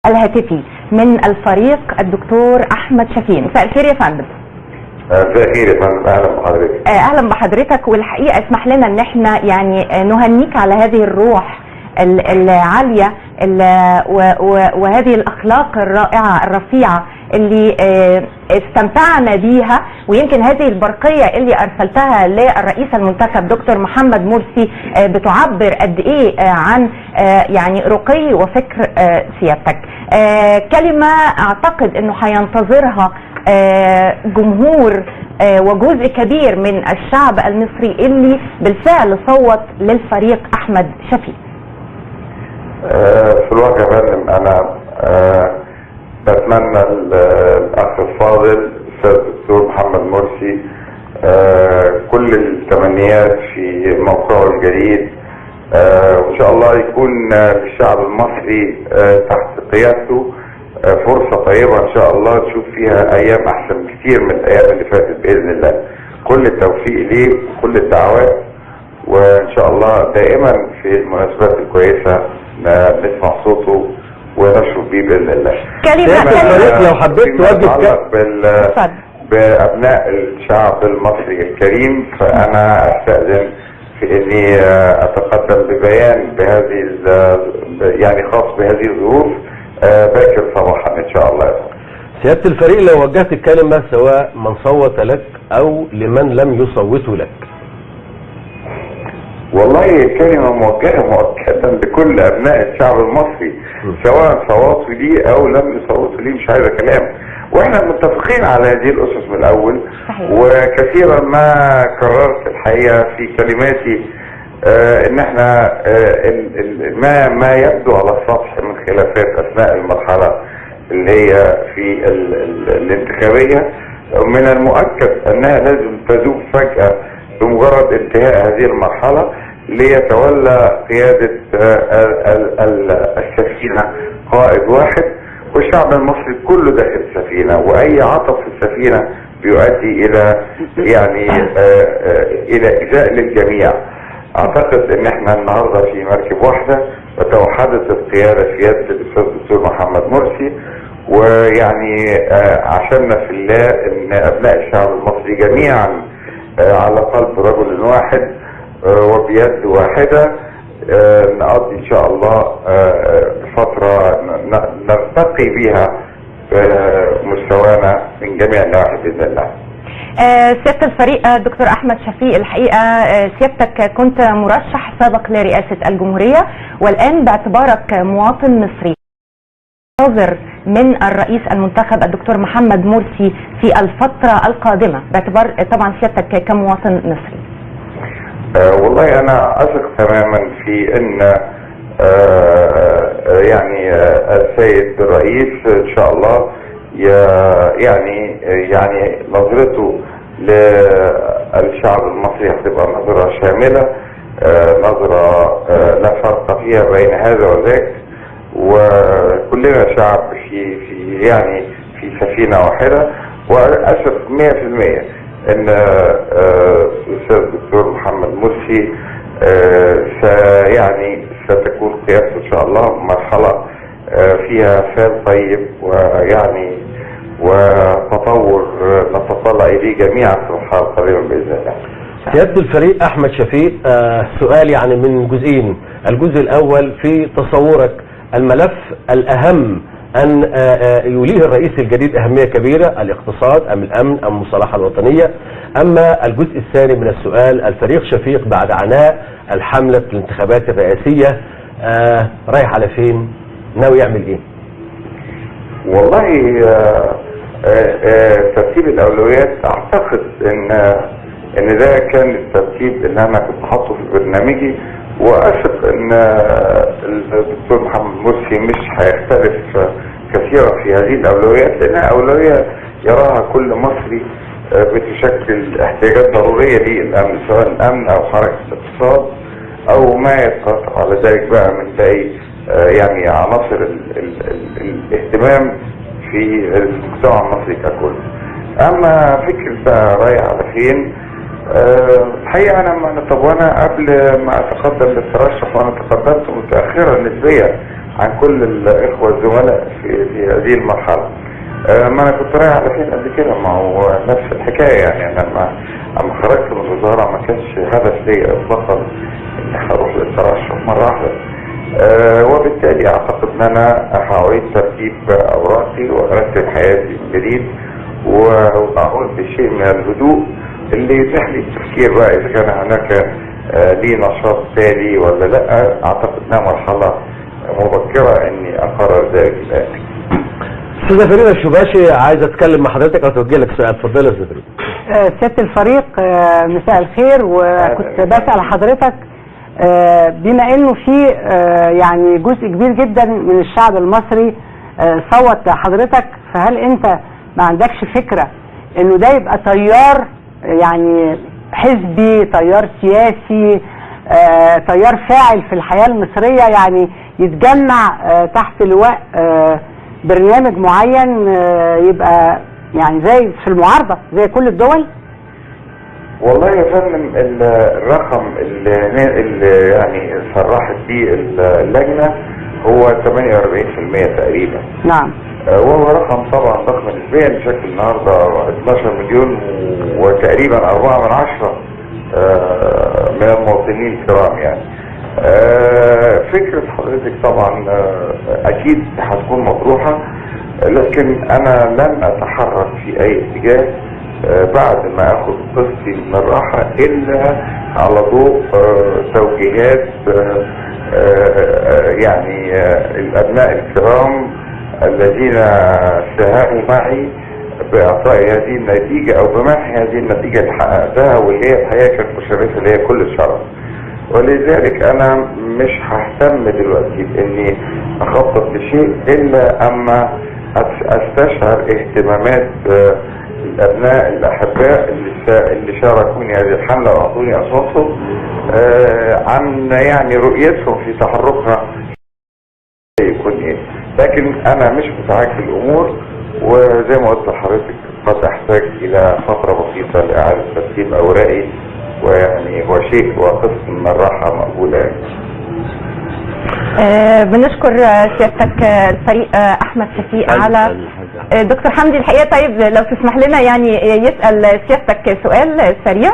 الهاتفي من الفريق الدكتور احمد شفيق. مساء الخير يا فندم. مساء الخير يا فندم، اهلا بحضرتك. اهلا بحضرتك، والحقيقه اسمح لنا ان احنا يعني نهنيك على هذه الروح العاليه وهذه الاخلاق الرائعه الرفيعه اللي استمتعنا بيها، ويمكن هذه البرقيه اللي ارسلتها للرئيس المنتخب دكتور محمد مرسي بتعبر قد ايه عن يعني رقي وفكر سيادتك. كلمه اعتقد انه هينتظرها جمهور وجزء كبير من الشعب المصري اللي بالفعل صوت للفريق احمد شفيق. في الواقع يا فندم انا بتمنى الاخ الفاضل الاستاذ الدكتور محمد مرسي كل التمنيات في موقعه الجديد، وان شاء الله يكون للشعب المصري تحت قيادته فرصة طيبة ان شاء الله تشوف فيها ايام احسن كتير من الايام اللي فاتت باذن الله. كل التوفيق ليه وكل الدعوات، وان شاء الله دائما في المناسبات الكويسة نسمع صوته ونشرب بيه باذن الله. كلمة لو حبيت توجه بابناء الشعب المصري الكريم، فانا استاذن في اني اتقدم ببيان بهذه يعني خاص بهذه الظروف باكر صباحا ان شاء الله. سيادة الفريق، لو وجهت الكلمة سواء من صوت لك او لمن لم يصوتوا لك. والله كلمة موجهة مؤكدا لكل ابناء الشعب المصري، سواء صوتوا لي او لم يصوتوا لي، مش عايزة كلام، واحنا متفقين على هذه الاسس من الاول. وكثيرا ما كررت الحقيقة في كلماتي ان احنا ما يبدو على السطح من خلافات اثناء المرحلة اللي هي في الانتخابية من المؤكد انها لازم تذوب فجأة بمجرد انتهاء هذه المرحلة، ليتولى قيادة السفينة قائد واحد، والشعب المصري كله داخل السفينة، واي عطب في السفينة بيؤدي الى يعني الى ايذاء للجميع. اعتقد ان احنا النهارده في مركب واحده وتوحدت القياده سياده الاستاذ الدكتور محمد مرسي، ويعني عشمنا في الله ان ابناء الشعب المصري جميعا على قلب رجل واحد وبيد واحده نقضي ان شاء الله فتره نرتقي بها مستوانا من جميع النواحي باذن الله. سيادة الفريق دكتور احمد شفيق، الحقيقة سيادتك كنت مرشح سابق لرئاسة الجمهورية، والان باعتبارك مواطن مصري ناظر من الرئيس المنتخب الدكتور محمد مرسي في الفترة القادمة، باعتبار طبعا سيادتك كمواطن مصري. والله انا اثق تماما في ان يعني السيد الرئيس ان شاء الله يعني نظرته للشعب المصري هتبقى نظرة شاملة، نظرة لا فرق فيها بين هذا وذاك، وكلنا شعب في يعني في سفينة واحدة. وأثق 100% ان الاستاذ الدكتور محمد مرسي يعني ستكون قيادته ان شاء الله مرحلة فيها فال طيب، ويعني وتطور نتطلع اليه جميعا في المرحله القادمه باذن الله. سيادة الفريق احمد شفيق، سؤال يعني من جزئين. الجزء الاول، في تصورك الملف الاهم ان يوليه الرئيس الجديد اهميه كبيره، الاقتصاد ام الامن ام المصالحه الوطنيه؟ اما الجزء الثاني من السؤال، الفريق شفيق بعد عناء الحمله في الانتخابات الرئاسيه رايح على فين؟ ناوي يعمل ايه؟ والله ترتيب الاولويات اعتقد ان ده كان الترتيب اللي انا كنت حاطه في برنامجي، واثق ان الدكتور محمد مرسي مش هيختلف كثيرا في هذه الاولويات، لانها اولويه يراها كل مصري بتشكل احتياجات ضروريه للامن، سواء الامن او حركه الاقتصاد او ما يترتب على ذلك بقى من باقي يعني عناصر الاهتمام في المجتمع المصري ككل. اما فكرة بقى رايح على فين، الحقيقة انا طب وانا قبل ما اتقدم للترشح وانا تقدمت متأخرا نسبيا عن كل الاخوه الزملاء في هذه المرحله. ما انا كنت رايح على فين قبل كده، ما هو نفس الحكايه يعني. انا لما خرجت من الوزاره ما كانش هدف لي اطلاقا اني هروح للترشح مره واحده. وبالتالي اعتقد ان انا هعيد ترتيب اوراقي وارتب حياتي من جديد واعود بشيء من الهدوء اللي يتيح لي التفكير بقى اذا كان هناك لي نشاط تالي ولا لا. اعتقد انها مرحله مبكره اني اقرر ذلك الان. استاذه فريده الشباشي عايز اتكلم مع حضرتك او توجه لك سؤال. اتفضلي يا استاذه فريده. سياده الفريق، مساء الخير. وكنت بسأل حضرتك بما انه في يعني جزء كبير جدا من الشعب المصري صوت لحضرتك، فهل انت ما عندكش فكرة انه ده يبقى تيار يعني حزبي، تيار سياسي، تيار فاعل في الحياة المصرية، يعني يتجمع تحت لواء برنامج معين يبقى يعني زي في المعارضة زي كل الدول؟ والله يا فندم الرقم اللي يعني صرحت فيه اللجنة هو 48% تقريبا. نعم. وهو رقم طبعا ضخم نسبيا بشكل النهارده 12 مليون وتقريبا 4/10 من المواطنين الكرام يعني. فكرة حضرتك طبعا اكيد هتكون مطروحة، لكن انا لن اتحرك في اي اتجاه بعد ما اخذ قسطي من الراحة الا على ضوء توجيهات يعني الابناء الكرام الذين ساهموا معي باعطاء هذه النتيجة او بمنح هذه النتيجة اللي حققتها، واللي هي الحقيقة كانت مشرفة ليا كل الشرف. ولذلك انا مش ههتم دلوقتي باني اخطط لشيء الا اما استشعر اهتمامات الابناء الاحباء اللي شاركوني هذه الحملة واعطوني اصواتهم عن يعني رؤيتهم في تحركنا يكون ايه. لكن انا مش متعجل الامور، وزي ما قلت لحضرتك قد احتاج الى فترة بسيطة لاعادة ترتيب اوراقي، ويعني هو شيء وقسط من الراحة مقبولة يعني. بنشكر سيادتك الفريق احمد شفيق على دكتور حمدي الحقيقه. طيب لو تسمح لنا يعني يسال سيادتك سؤال سريع.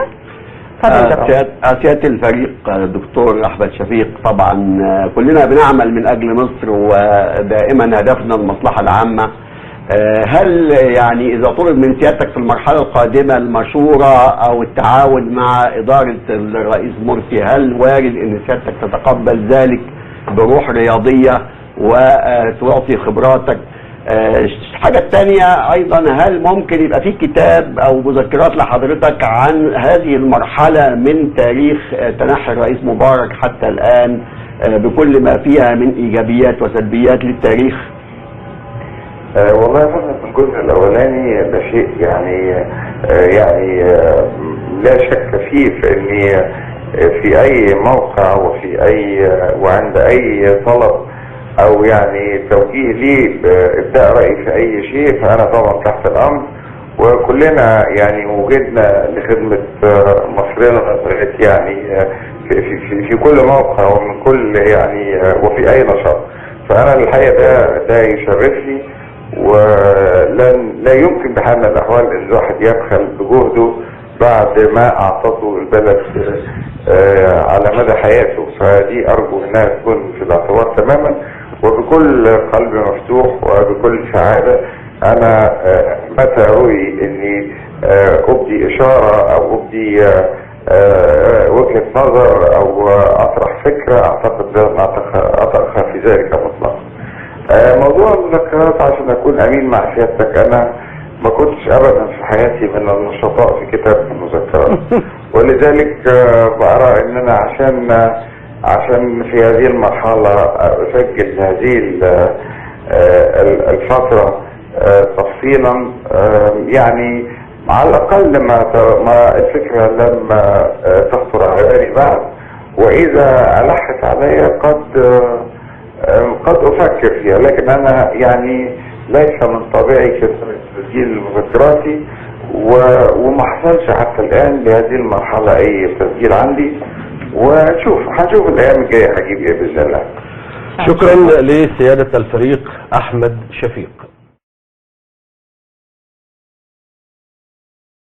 سيادة الفريق دكتور احمد شفيق، طبعا كلنا بنعمل من اجل مصر ودائما هدفنا المصلحة العامة. هل يعني اذا طلب من سيادتك في المرحلة القادمة المشورة او التعاون مع ادارة الرئيس مرسي، هل وارد ان سيادتك تتقبل ذلك بروح رياضية وتعطي خبراتك؟ الحاجة الثانية ايضا، هل ممكن يبقى في كتاب او مذكرات لحضرتك عن هذه المرحلة من تاريخ تنحي الرئيس مبارك حتى الان بكل ما فيها من ايجابيات وسلبيات للتاريخ؟ والله يا فندم الجزء الاولاني ده شيء يعني لا شك فيه في اني في اي موقع وفي اي وعند اي طلب او يعني توجيه لي بابداء رايي في اي شيء فانا طبعا تحت الامر، وكلنا يعني وجدنا لخدمه مصرنا يعني في كل موقع ومن كل يعني وفي اي نشاط. فانا الحقيقه ده يشرفني، لا يمكن بحال من الاحوال ان الواحد يبخل بجهده بعد ما اعطته البلد على مدى حياته. فدي ارجو انها تكون في الاعتبار تماما، وبكل قلب مفتوح وبكل سعادة. انا متى اروي اني ابدي اشارة او ابدي وجهة نظر او اطرح فكرة، اعتقد اتأخر في ذلك مطلقا. موضوع المذكرات عشان اكون امين مع سيادتك، انا ما كنتش ابدا في حياتي من النشطاء في كتاب المذكرات، ولذلك بأرى ان انا عشان في هذه المرحلة اسجل هذه الفترة تفصيلا، يعني على الاقل ما الفكرة لم تخطر على بالي بعد، واذا الحت علي قد افكر فيها. لكن انا يعني ليس من طبيعي تسجيل مذكراتي، وما حصلش حتى الان لهذه المرحلة اي تسجيل عندي، هنشوف الايام الجاية هجيب ايه باذن الله. شكرا لسيادة الفريق أحمد شفيق.